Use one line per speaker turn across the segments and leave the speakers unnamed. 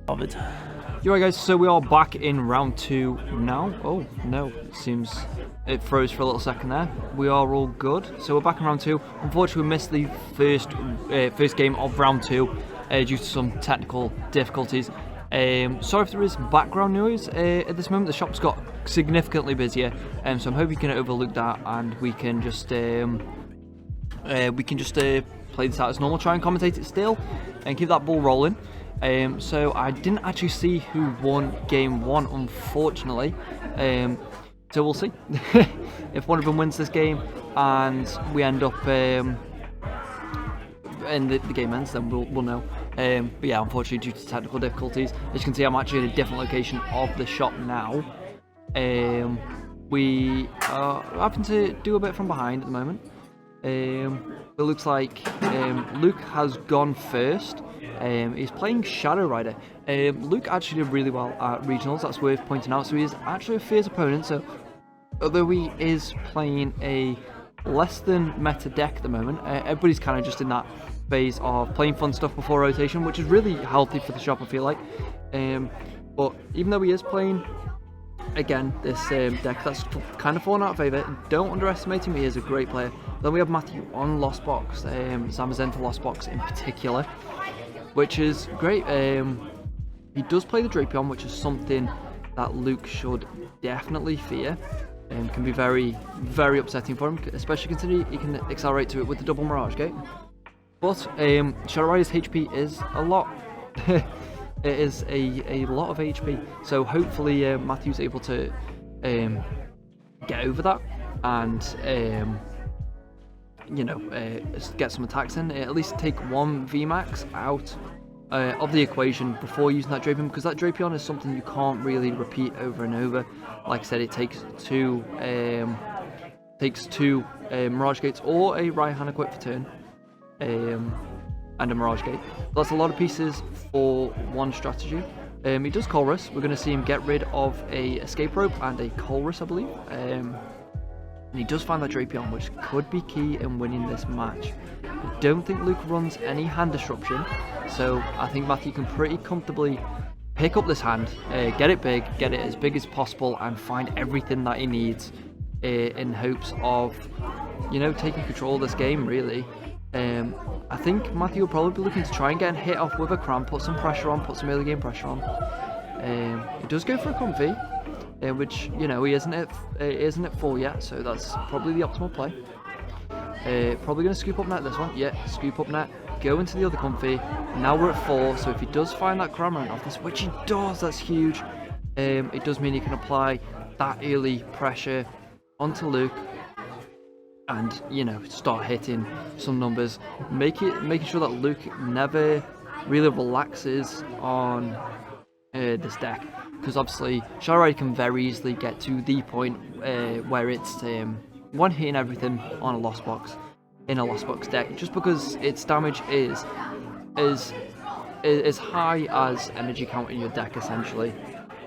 Bothered.
You right, guys, so we are back in round 2 now. Oh no, seems it froze for a little second there. We are all good, so we're back in round 2. Unfortunately, we missed the first game of round 2 due to some technical difficulties. Sorry if there is background noise at this moment. The shop's got significantly busier, so I'm hoping you can overlook that and we can just play this out as normal. Try and commentate it still and keep that ball rolling. So I didn't actually see who won game 1, unfortunately. So we'll see if one of them wins this game and we end up and the game ends, then we'll know. But yeah, unfortunately, due to technical difficulties, as you can see, I'm actually in a different location of the shop now. We are having to do a bit from behind at the moment. It looks like Luke has gone first. He's playing Shadow Rider. Luke actually did really well at regionals, that's worth pointing out, so he is actually a fierce opponent. So although he is playing a less than meta deck at the moment, everybody's kind of just in that phase of playing fun stuff before rotation, which is really healthy for the shop, I feel like. But even though he is playing, again, this deck that's kind of fallen out of favour, don't underestimate him, he is a great player. Then we have Matthew on Lost Box, Zamazenta Lost Box in particular, which is great. He does play the Drapion, which is something that Luke should definitely fear. Can be very, very upsetting for him, especially considering he can accelerate to it with the double Mirage Gate. But Shadow Rider's HP is a lot. It is a lot of HP. So hopefully Matthew's able to get over that and get some attacks in. At least take one VMax out of the equation before using that Drapion, because that Drapion is something you can't really repeat over and over. Like I said, it takes two Mirage Gates or a Raihan equip for turn, and a Mirage Gate. That's a lot of pieces for one strategy. He does Colress. We're going to see him get rid of a Escape Rope and a Colress, I believe. And he does find that Drapion, which could be key in winning this match. I don't think Luke runs any hand disruption, so I think Matthew can pretty comfortably pick up this hand, get it big, get it as big as possible, and find everything that he needs in hopes of, taking control of this game, really. I think Matthew will probably be looking to try and get a hit off with a Cram, put some pressure on, put some early game pressure on. He does go for a Comfy, which, he isn't at 4 yet, so that's probably the optimal play. Probably going to scoop up net this one. Yeah, scoop up net, go into the other Comfy. Now we're at 4, so if he does find that Cramorant off this, which he does, that's huge. It does mean he can apply that early pressure onto Luke and, start hitting some numbers. Making sure that Luke never really relaxes on this deck, because obviously Shadow Rider can very easily get to the point where it's one hitting everything on a Lost Box, in a Lost Box deck, just because its damage is as high as energy count in your deck, essentially.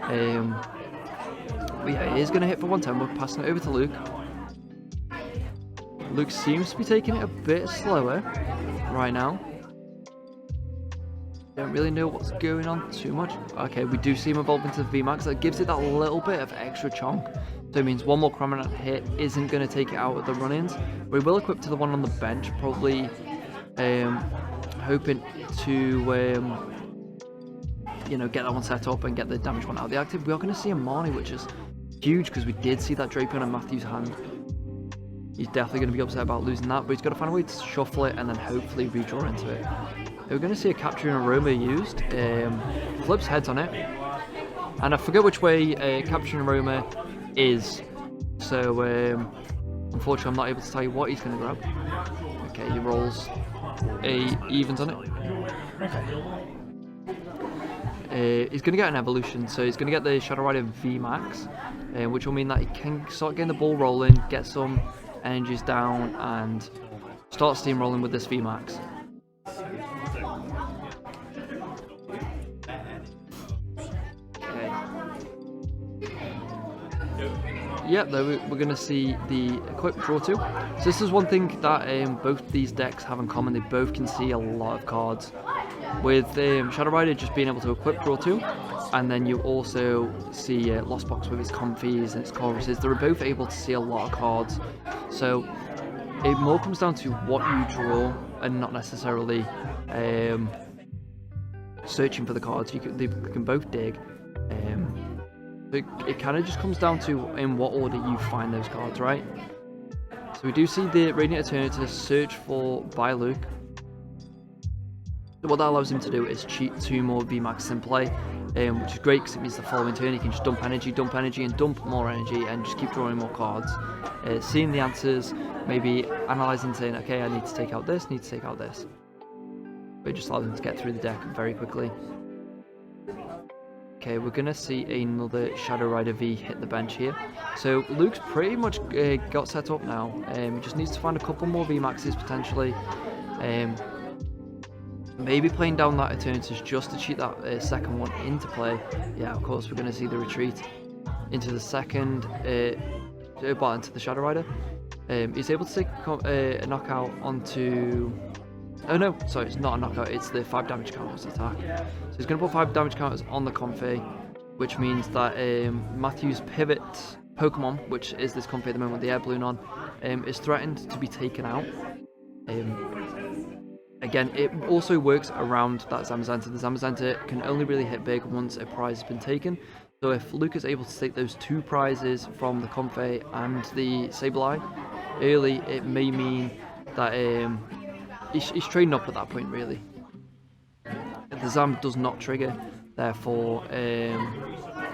But yeah, he is going to hit for 110. We're passing it over to Luke. Luke seems to be taking it a bit slower right now. Don't really know what's going on too much. Okay, we do see him evolve into the VMax. That gives it that little bit of extra chonk. So it means one more Cramorant hit isn't going to take it out of the run-ins. We will equip to the one on the bench, probably hoping to get that one set up and get the damage one out of the active. We are going to see a Marnie, which is huge because we did see that Drapion in Matthew's hand. He's definitely going to be upset about losing that, but he's got to find a way to shuffle it and then hopefully redraw into it. We're going to see a Capturing Aroma used. Flips heads on it. And I forget which way Capturing Aroma is. So, unfortunately, I'm not able to tell you what he's going to grab. Okay, he rolls a evens on it. He's going to get an evolution, so he's going to get the Shadow Rider VMax, which will mean that he can start getting the ball rolling, get some energies down, and start steamrolling with this VMax. Yeah, we're going to see the equip draw 2. So this is one thing that both these decks have in common. They both can see a lot of cards with Shadow Rider just being able to equip draw 2, and then you also see Lost Box with its Comfies and its Choruses. They're both able to see a lot of cards, so it more comes down to what you draw and not necessarily searching for the cards. They can both dig. It kind of just comes down to in what order you find those cards, right? So we do see the Radiant Eternatus search for by Luke. What that allows him to do is cheat 2 more VMax in play, which is great because it means the following turn he can just dump energy, and dump more energy, and just keep drawing more cards. Seeing the answers, maybe analysing, saying, okay, I need to take out this, need to take out this. But it just allows him to get through the deck very quickly. Okay, we're going to see another Shadow Rider V hit the bench here. So Luke's pretty much got set up now. He just needs to find a couple more VMaxes potentially. Maybe playing down that Eternatus just to cheat that second one into play. Yeah, of course, we're going to see the retreat into the second, into the Shadow Rider. He's able to take a knockout onto... Oh no, sorry, it's not a knockout, it's the 5 damage counters attack. So he's going to put 5 damage counters on the Comfey, which means that Matthew's pivot Pokemon, which is this Comfey at the moment with the air balloon on, is threatened to be taken out. Again, it also works around that Zamazenta. The Zamazenta can only really hit big once a prize has been taken. So if Luke is able to take those 2 prizes from the Comfey and the Sableye early, it may mean that he's trading up at that point, really. The Zam does not trigger, therefore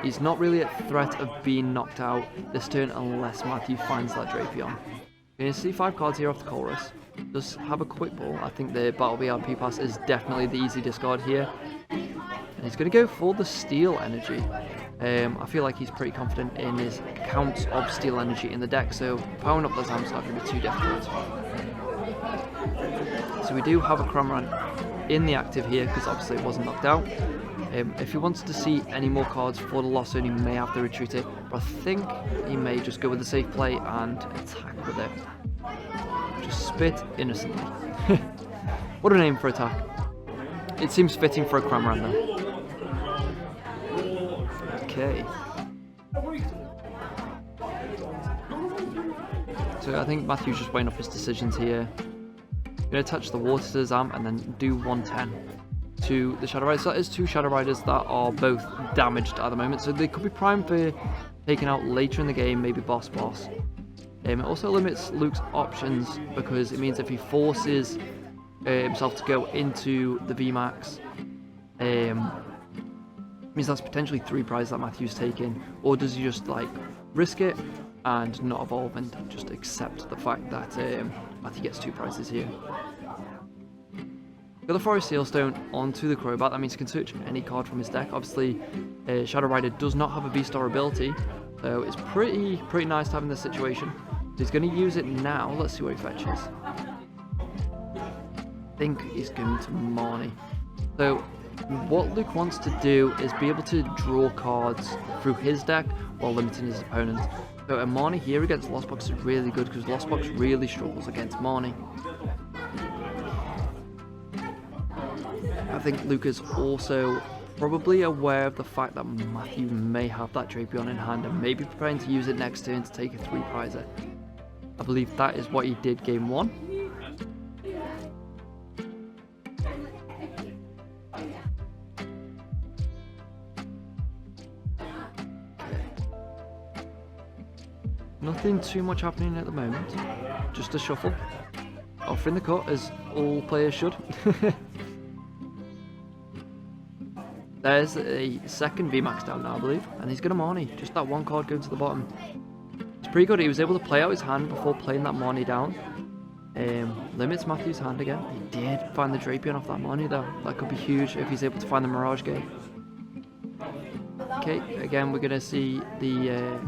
he's not really at threat of being knocked out this turn unless Matthew finds that Drapion. You're going to see 5 cards here off the Chorus. Does have a quick ball. I think the Battle BRP pass is definitely the easy discard here. And he's going to go for the Steel Energy. I feel like he's pretty confident in his counts of Steel Energy in the deck, so powering up the Zam's not going to be too difficult. So we do have a Cramorant in the active here because obviously it wasn't knocked out. If he wants to see any more cards for the loss zone, he may have to retreat it, but I think he may just go with the safe play and attack with it. Just spit innocently. What a name for attack. It seems fitting for a Cramorant though. Okay. So I think Matthew's just weighing up his decisions here. Going to attach the Water to the Zam and then do 110 to the Shadow Riders. So that is 2 Shadow Riders that are both damaged at the moment, so they could be primed for taken out later in the game, maybe boss. It also limits Luke's options because it means if he forces himself to go into the VMax, means that's potentially 3 prizes that Matthew's taking, or does he just like risk it and not evolve and just accept the fact that Matthew gets 2 prizes here. Got the Forest Sealstone onto the Roebuck. That means he can search any card from his deck. Obviously, Shadow Rider does not have a V-Star ability, so it's pretty nice to have in this situation. He's going to use it now. Let's see what he fetches. I think he's going to Marnie. So what Luke wants to do is be able to draw cards through his deck while limiting his opponent. So a Marnie here against Lost Box is really good because Lost Box really struggles against Marnie. I think Luke is also probably aware of the fact that Matthew may have that Drapion in hand and may be preparing to use it next turn to take a 3-prizer. I believe that is what he did game 1. Nothing too much happening at the moment, just a shuffle. Offering the cut as all players should. There's a second VMax down now, I believe, and he's going to Marnie. Just that 1 card going to the bottom. It's pretty good. He was able to play out his hand before playing that Marnie down. Limits Matthew's hand again. He did find the Drapion off that Marnie though. That could be huge if he's able to find the Mirage Gate. Okay, again we're going to see the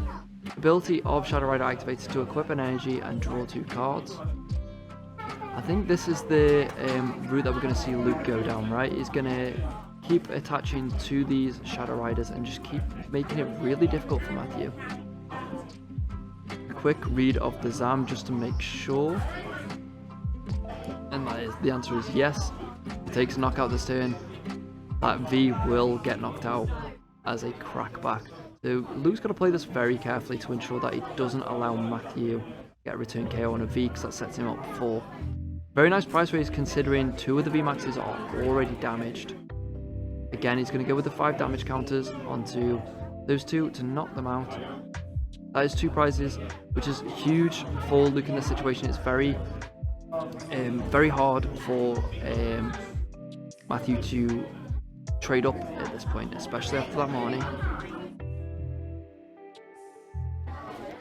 ability of Shadow Rider activated to equip an energy and draw 2 cards. I think this is the route that we're going to see Luke go down, right? He's going to keep attaching to these Shadow Riders and just keep making it really difficult for Matthew. A quick read of the Zam just to make sure. And that is, the answer is yes. He takes a knockout this turn. that V will get knocked out as a crackback. So Luke's got to play this very carefully to ensure that he doesn't allow Matthew to get a return KO on a V, because that sets him up for very nice price raise, considering 2 of the VMaxes are already damaged. Again, he's going to go with the 5 damage counters onto those 2 to knock them out. That is 2 prizes, which is huge for Luke in this situation. It's very hard for Matthew to trade up at this point, especially after that Marnie.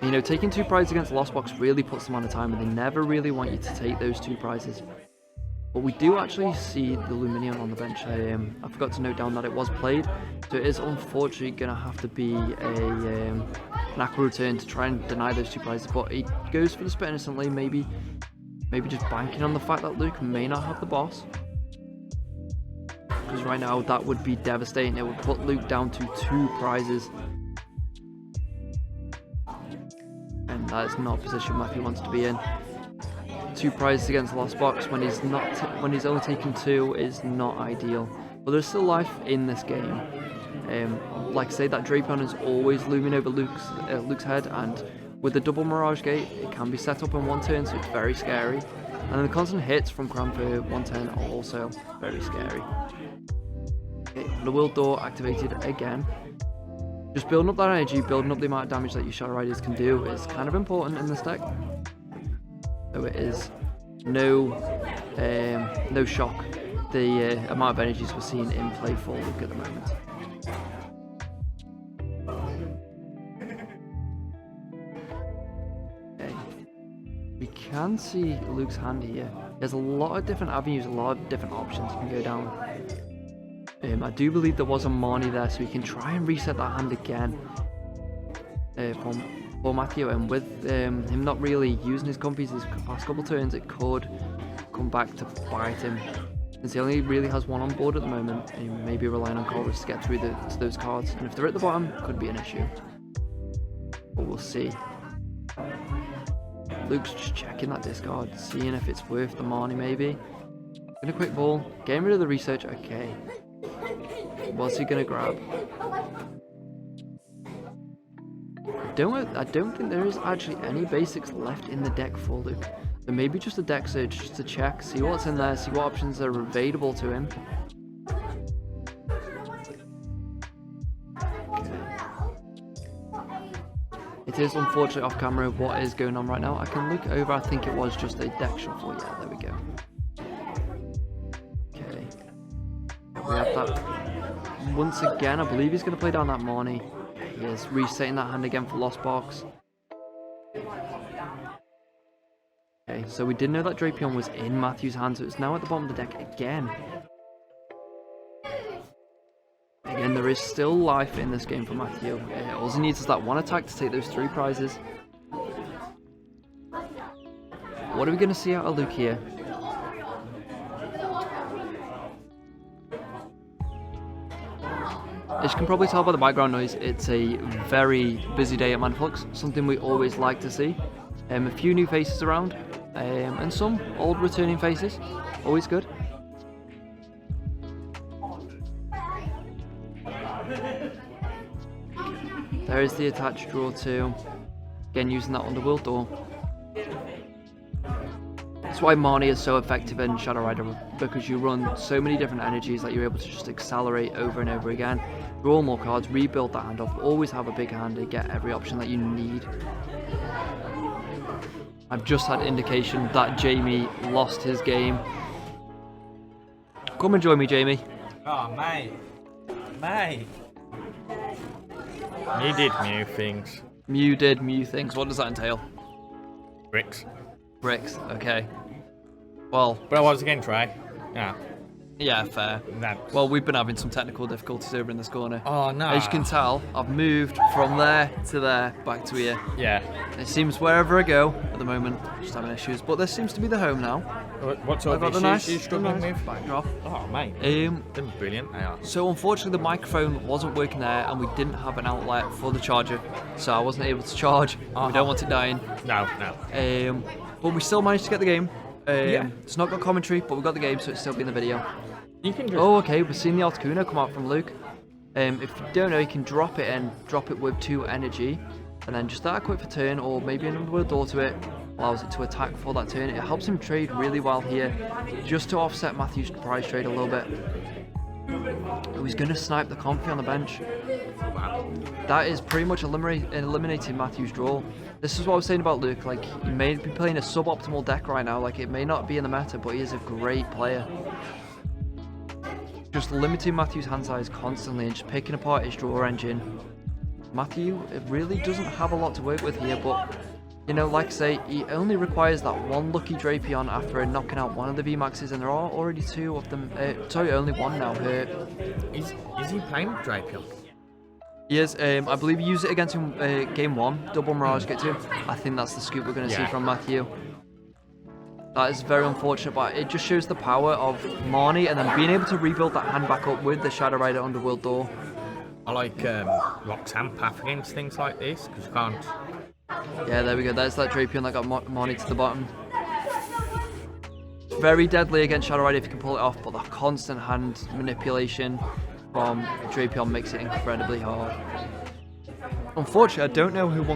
You know, taking 2 prizes against Lost Box really puts them on a time, and they never really want you to take those 2 prizes. But we do actually see the Luminion on the bench. I forgot to note down that it was played, so it is unfortunately going to have to be an Aqua return to try and deny those 2 prizes. But he goes for the spit innocently, maybe just banking on the fact that Luke may not have the boss. Because right now that would be devastating. It would put Luke down to 2 prizes. And that is not a position Matthew wants to be in. 2 prizes against Lost Box when he's only taking 2 is not ideal. But there's still life in this game. Like I say, that Drapion is always looming over Luke's head, and with the double Mirage Gate, it can be set up in 1 turn, so it's very scary. And then the constant hits from Cram for 1 turn are also very scary. Okay, the World Door activated again. Just building up that energy, building up the amount of damage that your Shadow Riders can do is kind of important in this deck. So it is no shock the amount of energies we're seeing in play for Luke at the moment. Okay, we can see Luke's hand here. There's a lot of different avenues, a lot of different options you can go down. I do believe there was a Marnie there, so we can try and reset that hand again for Matthew, and with him not really using his compies his past couple turns, it could come back to bite him. Since he only really has 1 on board at the moment, and he may be relying on Chorus to get through to those cards, and if they're at the bottom, it could be an issue. But we'll see. Luke's just checking that discard, seeing if it's worth the Marnie maybe. Gonna quick ball, getting rid of the research, okay. What's he gonna grab? I don't think there is actually any basics left in the deck for Luke. So maybe just a deck search just to check, see what's in there, see what options are available to him. Okay. It is unfortunately off camera what is going on right now. I can look over, I think it was just a deck shuffle. Yeah, there we go. Okay. We have that. Once again, I believe he's going to play down that Marnie. He is resetting that hand again for Lost Box. Okay, so we did know that Drapion was in Matthew's hand, so it's now at the bottom of the deck again. Again, there is still life in this game for Matthew. All he needs is that 1 attack to take those 3 prizes. What are we going to see out of Luke here? As you can probably tell by the background noise, it's a very busy day at Manaflux, something we always like to see. A few new faces around, and some old returning faces, always good. There is the attached draw too, again using that Underworld Door. That's why Marnie is so effective in Shadow Rider, because you run so many different energies that you're able to just accelerate over and over again, draw more cards, rebuild that hand up, always have a big hand to get every option that you need. I've just had indication that Jamie lost his game. Come and join me, Jamie.
Oh, mate. Mate. You did Mew things.
Mew did Mew things. What does that entail?
Bricks.
Bricks, okay. Well...
But I was again, Trey. Yeah.
Yeah, fair.
That's...
Well, we've been having some technical difficulties over in this corner.
Oh, no.
As you can tell, I've moved from there to there, back to here.
Yeah.
It seems wherever I go, at the moment, just having issues. But this seems to be the home now.
What sort of issues are you struggling with?
Backdrop.
Oh, mate. They're brilliant, they are.
So unfortunately the microphone wasn't working there, and we didn't have an outlet for the charger. So I wasn't able to charge. We don't want it dying.
No, no.
But we still managed to get the game.
Yeah.
It's not got commentary, but we got the game, so it's still be in the video.
You can just...
Oh, okay, we've seen the Articuno come out from Luke. If you don't know, you can drop it and drop it with 2 energy, and then just start a quick for turn, or maybe an Underworld Door to it, allows it to attack for that turn. It helps him trade really well here, just to offset Matthew's prize trade a little bit. Oh, he's going to snipe the Comfy on the bench.
Wow.
That is pretty much eliminating Matthew's draw. This is what I was saying about Luke, like, he may be playing a suboptimal deck right now, like, it may not be in the meta, but he is a great player. Just limiting Matthew's hand size constantly and just picking apart his draw engine. Matthew, it really doesn't have a lot to work with here, but, you know, like I say, he only requires that 1 lucky Drapion after knocking out one of the VMaxes, and there are already 2 of them, sorry, only 1 now hurt.
Is he playing Drapion?
He is, I believe he used it against him game 1, double Mirage get to him. I think that's the scoop we're going to see from Matthew. That is very unfortunate, but it just shows the power of Marnie and then being able to rebuild that hand back up with the Shadow Rider Underworld Door.
I like Roxanne Path against things like this, because you can't...
Yeah, there we go. There's that Drapion that got Marnie to the bottom. Very deadly against Shadow Rider if you can pull it off, but the constant hand manipulation from Drapion makes it incredibly hard. Unfortunately, I don't know who won